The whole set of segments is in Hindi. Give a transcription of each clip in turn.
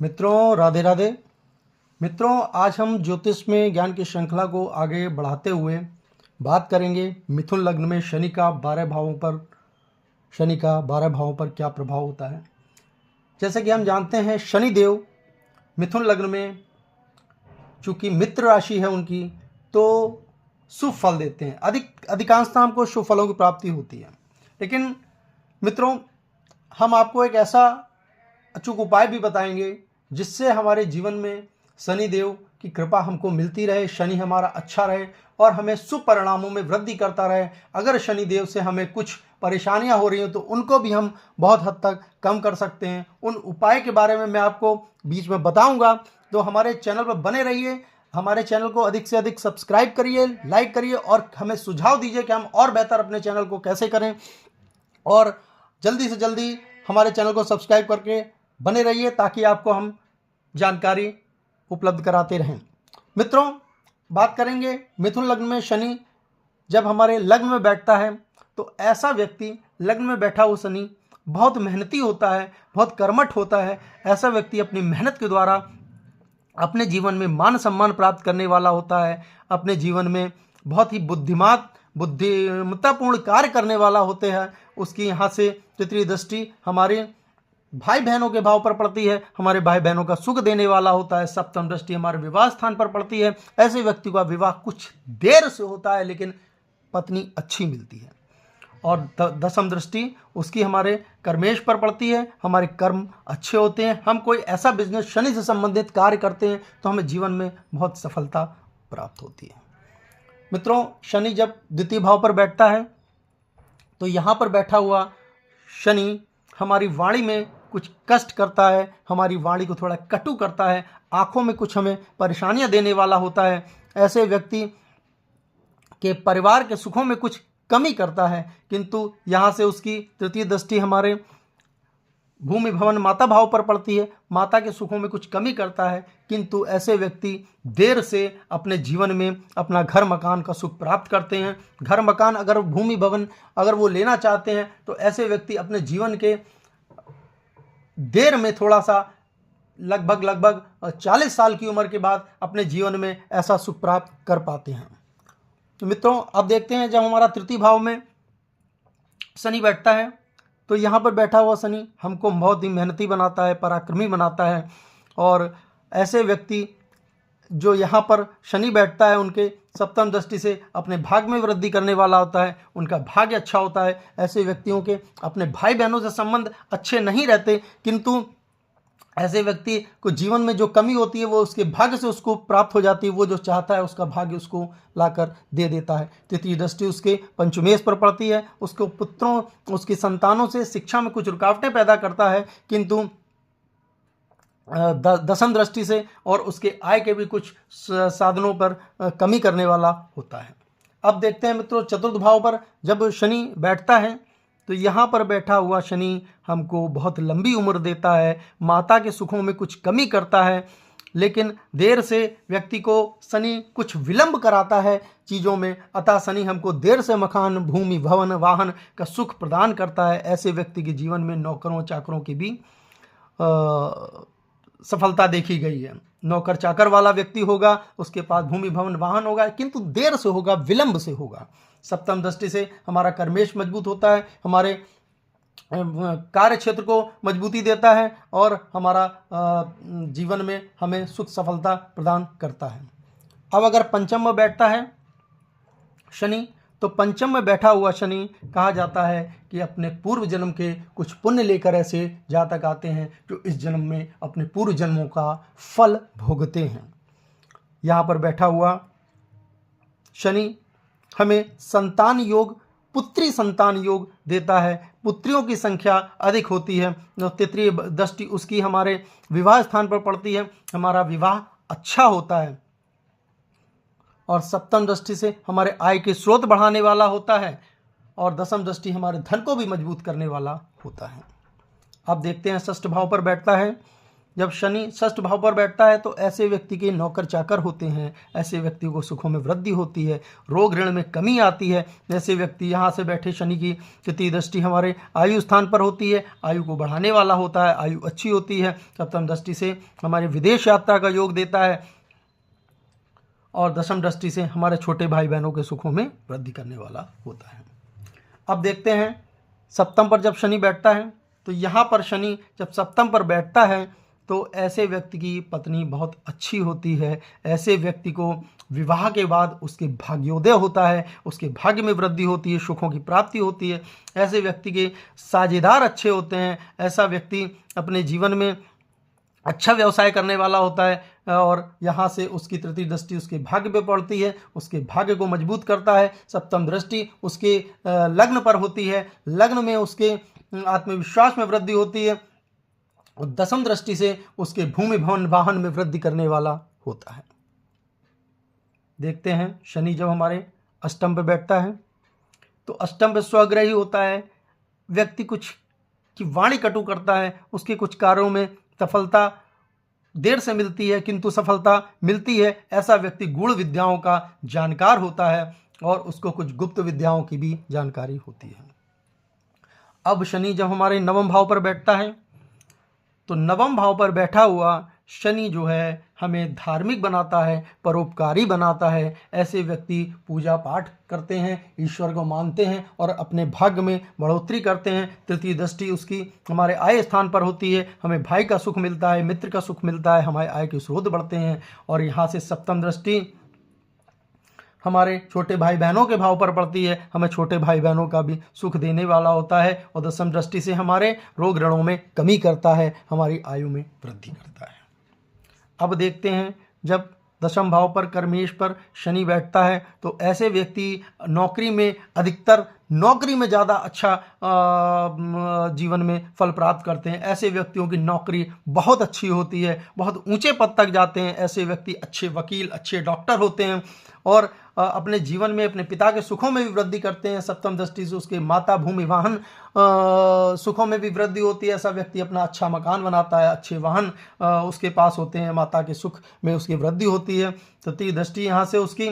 मित्रों, राधे राधे। मित्रों, आज हम ज्योतिष में ज्ञान की श्रृंखला को आगे बढ़ाते हुए बात करेंगे मिथुन लग्न में शनि का 12 भावों पर क्या प्रभाव होता है। जैसे कि हम जानते हैं, शनि देव मिथुन लग्न में चूंकि मित्र राशि है उनकी, तो शुभ फल देते हैं। अधिकांशतः हमको शुभ फलों की प्राप्ति होती है। लेकिन मित्रों, हम आपको एक ऐसा अचूक उपाय भी बताएंगे जिससे हमारे जीवन में शनि देव की कृपा हमको मिलती रहे, शनि हमारा अच्छा रहे और हमें शुभ परिणामों में वृद्धि करता रहे। अगर शनि देव से हमें कुछ परेशानियां हो रही हैं तो उनको भी हम बहुत हद तक कम कर सकते हैं। उन उपाय के बारे में मैं आपको बीच में बताऊंगा, तो हमारे चैनल पर बने रहिए। हमारे चैनल को अधिक से अधिक सब्सक्राइब करिए, लाइक करिए और हमें सुझाव दीजिए कि हम और बेहतर अपने चैनल को कैसे करें। और जल्दी से जल्दी हमारे चैनल को सब्सक्राइब करके बने रहिए ताकि आपको हम जानकारी उपलब्ध कराते रहें। मित्रों, बात करेंगे मिथुन लग्न में शनि जब हमारे लग्न में बैठता है तो ऐसा व्यक्ति, लग्न में बैठा हुआ शनि बहुत मेहनती होता है, बहुत कर्मठ होता है। ऐसा व्यक्ति अपनी मेहनत के द्वारा अपने जीवन में मान सम्मान प्राप्त करने वाला होता है। अपने जीवन में बहुत ही बुद्धिमत्तापूर्ण कार्य करने वाला होते हैं। उसकी यहाँ से तृतीय दृष्टि हमारे भाई बहनों के भाव पर पड़ती है, हमारे भाई बहनों का सुख देने वाला होता है। सप्तम दृष्टि हमारे विवाह स्थान पर पड़ती है। ऐसे व्यक्ति का विवाह कुछ देर से होता है लेकिन पत्नी अच्छी मिलती है। और दसम दृष्टि उसकी हमारे कर्मेश पर पड़ती है, हमारे कर्म अच्छे होते हैं। हम कोई ऐसा बिजनेस शनि से संबंधित कार्य करते हैं तो हमें जीवन में बहुत सफलता प्राप्त होती है। मित्रों, शनि जब द्वितीय भाव पर बैठता है तो यहाँ पर बैठा हुआ शनि हमारी वाणी में कुछ कष्ट करता है, हमारी वाणी को थोड़ा कटु करता है, आंखों में कुछ हमें परेशानियां देने वाला होता है। ऐसे व्यक्ति के परिवार के सुखों में कुछ कमी करता है। किंतु यहाँ से उसकी तृतीय दृष्टि हमारे भूमि भवन माता भाव पर पड़ती है, माता के सुखों में कुछ कमी करता है। किंतु ऐसे व्यक्ति देर से अपने जीवन में अपना घर मकान का सुख प्राप्त करते हैं। घर मकान अगर भूमि भवन अगर वो लेना चाहते हैं तो ऐसे व्यक्ति अपने जीवन के देर में थोड़ा सा लगभग 40 साल की उम्र के बाद अपने जीवन में ऐसा सुख प्राप्त कर पाते हैं। तो मित्रों, अब देखते हैं जब हमारा तृतीय भाव में शनि बैठता है तो यहाँ पर बैठा हुआ शनि हमको बहुत ही मेहनती बनाता है, पराक्रमी बनाता है। और ऐसे व्यक्ति जो यहाँ पर शनि बैठता है उनके सप्तम दृष्टि से अपने भाग्य में वृद्धि करने वाला होता है, उनका भाग्य अच्छा होता है। ऐसे व्यक्तियों के अपने भाई बहनों से संबंध अच्छे नहीं रहते, किंतु ऐसे व्यक्ति को जीवन में जो कमी होती है वो उसके भाग्य से उसको प्राप्त हो जाती है। वो जो चाहता है उसका भाग्य उसको लाकर दे देता है। तृतीय दृष्टि उसके पंचमेश पर पड़ती है, उसके पुत्रों, उसकी संतानों से शिक्षा में कुछ रुकावटें पैदा करता है। किंतु दसम दृष्टि से और उसके आय के भी कुछ साधनों पर कमी करने वाला होता है। अब देखते हैं मित्रों, चतुर्थ भाव पर जब शनि बैठता है तो यहाँ पर बैठा हुआ शनि हमको बहुत लंबी उम्र देता है, माता के सुखों में कुछ कमी करता है। लेकिन देर से व्यक्ति को शनि कुछ विलंब कराता है चीज़ों में, अतः शनि हमको देर से मकान, भूमि, भवन, वाहन का सुख प्रदान करता है। ऐसे व्यक्ति के जीवन में नौकरों चाकरों की भी सफलता देखी गई है। नौकर चाकर वाला व्यक्ति होगा, उसके पास भूमि भवन वाहन होगा, किंतु देर से होगा, विलंब से होगा। सप्तम दृष्टि से हमारा कर्मेश मजबूत होता है, हमारे कार्य क्षेत्र को मजबूती देता है और हमारा जीवन में हमें सुख सफलता प्रदान करता है। अब अगर पंचम में बैठता है शनि तो पंचम में बैठा हुआ शनि कहा जाता है कि अपने पूर्व जन्म के कुछ पुण्य लेकर ऐसे जातक आते हैं जो इस जन्म में अपने पूर्व जन्मों का फल भोगते हैं। यहाँ पर बैठा हुआ शनि हमें संतान योग, पुत्री संतान योग देता है। पुत्रियों की संख्या अधिक होती है। तृतीय दृष्टि उसकी हमारे विवाह स्थान पर पड़ती है, हमारा विवाह अच्छा होता है। और सप्तम दृष्टि से हमारे आय के स्रोत बढ़ाने वाला होता है और दसम दृष्टि हमारे धन को भी मजबूत करने वाला होता है। अब देखते हैं षष्ठ भाव पर बैठता है जब शनि षष्ठ भाव पर बैठता है तो ऐसे व्यक्ति के नौकर चाकर होते हैं, ऐसे व्यक्ति को सुखों में वृद्धि होती है, रोग ऋण में कमी आती है। जैसे व्यक्ति यहाँ से बैठे शनि की तृतीय दृष्टि हमारे आयु स्थान पर होती है, आयु को बढ़ाने वाला होता है, आयु अच्छी होती है। सप्तम दृष्टि से हमारे विदेश यात्रा का योग देता है और दशम दृष्टि से हमारे छोटे भाई बहनों के सुखों में वृद्धि करने वाला होता है। अब देखते हैं सप्तम पर जब शनि बैठता है तो यहाँ पर शनि जब सप्तम पर बैठता है तो ऐसे व्यक्ति की पत्नी बहुत अच्छी होती है, ऐसे व्यक्ति को विवाह के बाद उसके भाग्योदय होता है, उसके भाग्य में वृद्धि होती है, सुखों की प्राप्ति होती है। ऐसे व्यक्ति के साझेदार अच्छे होते हैं, ऐसा व्यक्ति अपने जीवन में अच्छा व्यवसाय करने वाला होता है और यहाँ से उसकी तृतीय दृष्टि उसके भाग्य पे पड़ती है, उसके भाग्य को मजबूत करता है। सप्तम दृष्टि उसके लग्न पर होती है, लग्न में उसके आत्मविश्वास में वृद्धि होती है और दशम दृष्टि से उसके भूमि भवन वाहन में वृद्धि करने वाला होता है। देखते हैं शनि जब हमारे अष्टम पे बैठता है तो अष्टम पे स्वग्रही होता है, व्यक्ति कुछ की वाणी कटु करता है, उसके कुछ कार्यों में सफलता देर से मिलती है किंतु सफलता मिलती है। ऐसा व्यक्ति गूढ़ विद्याओं का जानकार होता है और उसको कुछ गुप्त विद्याओं की भी जानकारी होती है। अब शनि जब हमारे नवम भाव पर बैठता है तो नवम भाव पर बैठा हुआ शनि जो है हमें धार्मिक बनाता है, परोपकारी बनाता है। ऐसे व्यक्ति पूजा पाठ करते हैं, ईश्वर को मानते हैं और अपने भाग्य में बढ़ोतरी करते हैं। तृतीय दृष्टि उसकी हमारे आय स्थान पर होती है, हमें भाई का सुख मिलता है, मित्र का सुख मिलता है, हमारे आय के स्रोत बढ़ते हैं। और यहाँ से सप्तम दृष्टि हमारे छोटे भाई बहनों के भाव पर पड़ती है, हमें छोटे भाई बहनों का भी सुख देने वाला होता है। और दशम दृष्टि से हमारे रोग ऋणों में कमी करता है, हमारी आयु में वृद्धि करता है। अब देखते हैं जब दशम भाव पर कर्मेश पर शनि बैठता है तो ऐसे व्यक्ति नौकरी में अधिकतर नौकरी में ज़्यादा अच्छा जीवन में फल प्राप्त करते हैं। ऐसे व्यक्तियों की नौकरी बहुत अच्छी होती है, बहुत ऊंचे पद तक जाते हैं। ऐसे व्यक्ति अच्छे वकील, अच्छे डॉक्टर होते हैं और अपने जीवन में अपने पिता के सुखों में भी वृद्धि करते हैं। सप्तम दृष्टि से उसके माता भूमि वाहन सुखों में भी वृद्धि होती है। ऐसा व्यक्ति अपना अच्छा मकान बनाता है, अच्छे वाहन उसके पास होते हैं, माता के सुख में उसकी वृद्धि होती है। तृतीय दृष्टि यहाँ से उसकी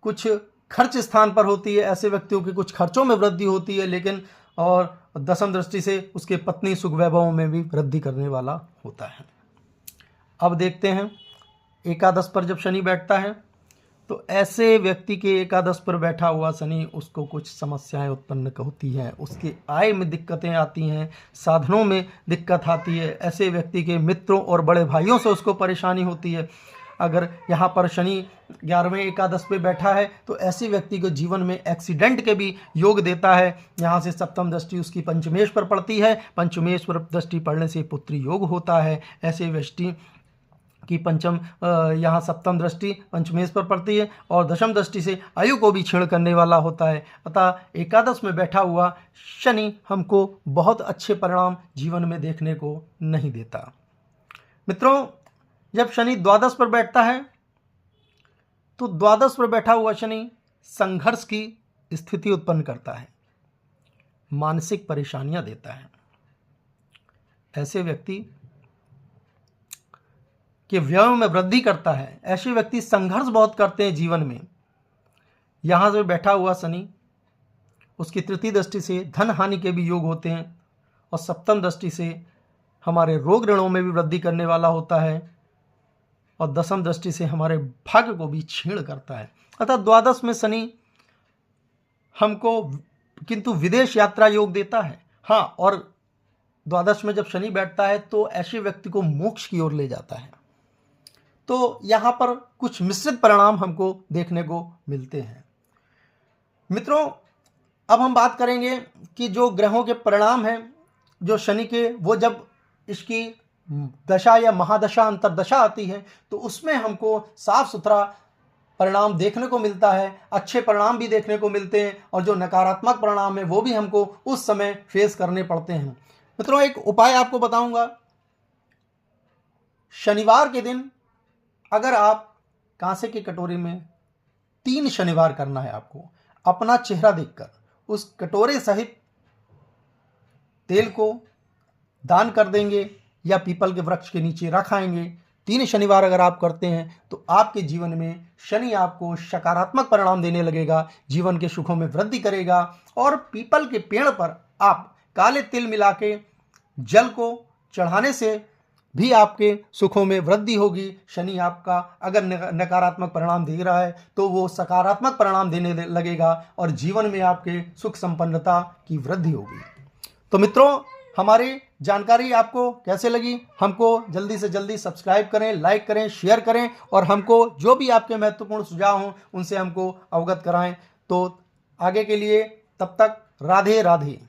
कुछ खर्च स्थान पर होती है, ऐसे व्यक्तियों के कुछ खर्चों में वृद्धि होती है। लेकिन और दशम दृष्टि से उसके पत्नी सुख वैभवों में भी वृद्धि करने वाला होता है। अब देखते हैं एकादश पर जब शनि बैठता है तो ऐसे व्यक्ति के एकादश पर बैठा हुआ शनि उसको कुछ समस्याएं उत्पन्न होती हैं, उसके आय में दिक्कतें आती हैं, साधनों में दिक्कत आती है। ऐसे व्यक्ति के मित्रों और बड़े भाइयों से उसको परेशानी होती है। अगर यहाँ पर शनि 11वें एकादश पे बैठा है तो ऐसे व्यक्ति को जीवन में एक्सीडेंट के भी योग देता है। यहाँ से सप्तम दृष्टि उसकी पंचमेश पर पड़ती है, पंचमेश पर दृष्टि पड़ने से पुत्री योग होता है। ऐसे व्यक्ति की पंचम यहाँ सप्तम दृष्टि पंचमेश पर पड़ती है और दशम दृष्टि से आयु को भी क्षीण करने वाला होता है। अतः एकादश में बैठा हुआ शनि हमको बहुत अच्छे परिणाम जीवन में देखने को नहीं देता। मित्रों, जब शनि द्वादश पर बैठता है तो द्वादश पर बैठा हुआ शनि संघर्ष की स्थिति उत्पन्न करता है, मानसिक परेशानियां देता है। ऐसे व्यक्ति के व्यय में वृद्धि करता है। ऐसे व्यक्ति संघर्ष बहुत करते हैं जीवन में। यहाँ से बैठा हुआ शनि उसकी तृतीय दृष्टि से धन हानि के भी योग होते हैं और सप्तम दृष्टि से हमारे रोग ऋणों में भी वृद्धि करने वाला होता है और दशम दृष्टि से हमारे भाग्य को भी क्षीण करता है। अतः द्वादश में शनि हमको किंतु विदेश यात्रा योग देता है। हाँ, और द्वादश में जब शनि बैठता है तो ऐसे व्यक्ति को मोक्ष की ओर ले जाता है। तो यहाँ पर कुछ मिश्रित परिणाम हमको देखने को मिलते हैं। मित्रों, अब हम बात करेंगे कि जो ग्रहों के परिणाम हैं जो शनि के, वो जब इसकी दशा या महादशा अंतरदशा आती है तो उसमें हमको साफ सुथरा परिणाम देखने को मिलता है, अच्छे परिणाम भी देखने को मिलते हैं और जो नकारात्मक परिणाम है वो भी हमको उस समय फेस करने पड़ते हैं। मित्रों, एक उपाय आपको बताऊंगा। शनिवार के दिन अगर आप कांसे की कटोरी में 3 शनिवार करना है, आपको अपना चेहरा देखकर उस कटोरे सहित तेल को दान कर देंगे या पीपल के वृक्ष के नीचे रख आएंगे। 3 शनिवार अगर आप करते हैं तो आपके जीवन में शनि आपको सकारात्मक परिणाम देने लगेगा, जीवन के सुखों में वृद्धि करेगा। और पीपल के पेड़ पर आप काले तिल मिला के जल को चढ़ाने से भी आपके सुखों में वृद्धि होगी। शनि आपका अगर नकारात्मक परिणाम दे रहा है तो वो सकारात्मक परिणाम देने लगेगा और जीवन में आपके सुख संपन्नता की वृद्धि होगी। तो मित्रों, हमारी जानकारी आपको कैसे लगी? हमको जल्दी से जल्दी सब्सक्राइब करें, लाइक करें, शेयर करें और हमको जो भी आपके महत्वपूर्ण सुझाव हों उनसे हमको अवगत कराएं। तो आगे के लिए तब तक राधे राधे।